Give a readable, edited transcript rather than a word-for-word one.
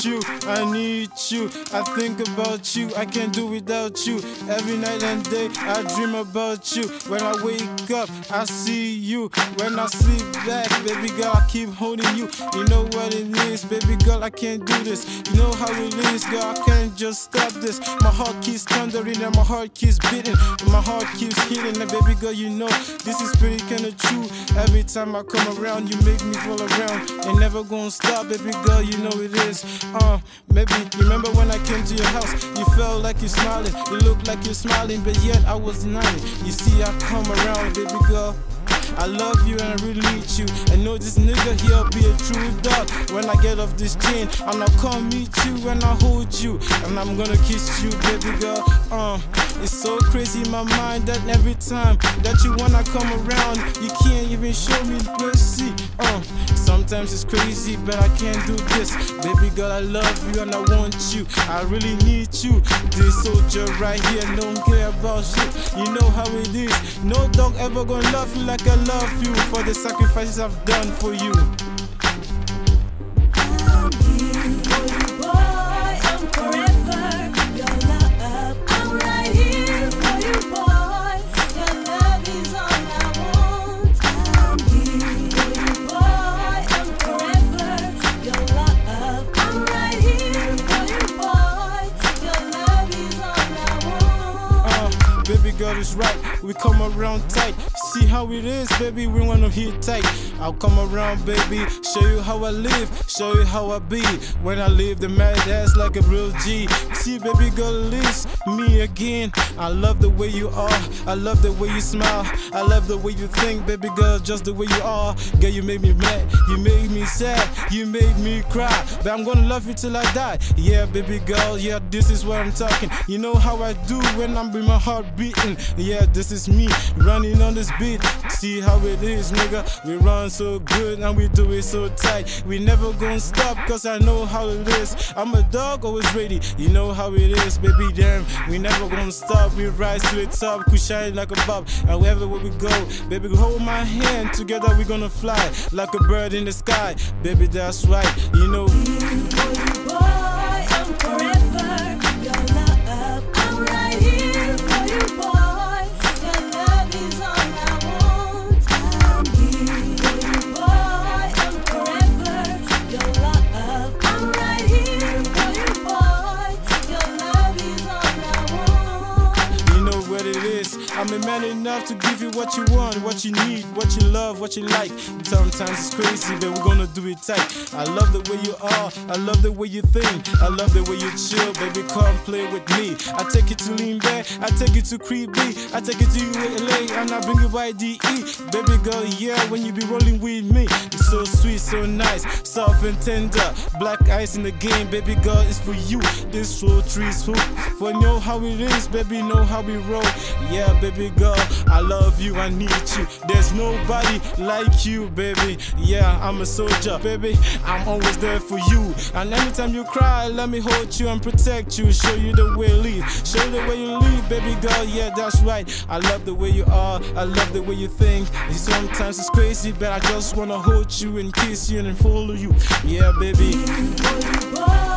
you, I need you, I think about you, I can't do without you. Every night and day I dream about you. When I wake up I see you, when I sleep back, baby girl, I keep holding you. You know what it is, baby girl, I can't do this. You know how it is, girl, I can't just stop this. My heart keeps thundering and my heart keeps beating, and my heart keeps hitting. And baby girl, you know this is pretty kinda true. Every time I come around, you make me fall around. Ain't never gonna stop, baby girl, you know it is. Maybe you remember when I came to your house, you felt like you're smiling, you looked like you're smiling, but yet I was denying. You see, I come around, baby girl, I love you and I really need you. I know this nigga here'll be a true dog. When I get off this chain, I'm gonna come meet you and I hold you, and I'm gonna kiss you, baby girl. It's so crazy in my mind that every time that you wanna come around, you can't even show me mercy. Sometimes it's crazy, but I can't do this. Baby girl, I love you and I want you. I really need you. This soldier right here don't care about shit. You know how it is. No dog ever gonna love you like I love you, for the sacrifices I've done for you. I'm here for you, boy. I'm forever your love. I'm right here for you, boy. Your love is all I want. I'm here for you, boy. I'm forever your love. I'm right here for you, boy. Your love is all I want. Baby girl is right, we come around tight. See how it is, baby, we wanna hit tight. I'll come around, baby, show you how I live, show you how I be. When I live the mad ass like a real G. See, baby girl, it's me again. I love the way you are, I love the way you smile, I love the way you think, baby girl, just the way you are. Girl, you make me mad, you make me sad, you make me cry, but I'm gonna love you till I die. Yeah, baby girl, yeah, this is what I'm talking. You know how I do when I'm with my heart beating. Yeah, this is me running on this beat. See how it is, nigga, we run so good and we do it so tight. We never gonna stop, cause I know how it is. I'm a dog, always ready, you know how it is, baby, damn. We never gonna stop, we rise to the top, we shine like a bob, and wherever we go, baby, hold my hand, together we gonna fly like a bird in the sky. Baby, that's right, you know. Here for you, boy. I'm forever your love. I'm right here for you, boy. Your love is all I want. I'm here for you, boy. I'm forever your love. I'm right here for you, boy. Your love is all I want. You know what it is. I'm a man enough to give you what you want, what you need, what you love, what you like. Sometimes it's crazy, but we're gonna do it tight. I love the way you are, I love the way you think, I love the way you chill, baby, come play with me. I take you to Lean Back, I take you to Creep B, I take you to ULA, and I bring you YDE. Baby girl, yeah, when you be rolling with me, it's so sweet, so nice, soft and tender. Black ice in the game, baby girl, it's for you. This flow trees hoop, for know how it is, baby, know how we roll. Yeah, baby girl, I love you, I need you. There's nobody like you, baby. Yeah, I'm a soldier, baby, I'm always there for you. And anytime you cry, let me hold you and protect you. Show you the way you live, show you the way you live, baby girl, yeah, that's right. I love the way you are, I love the way you think. And sometimes it's crazy, but I just wanna hold you and kiss you and follow you. Yeah, baby. Here for you, boy.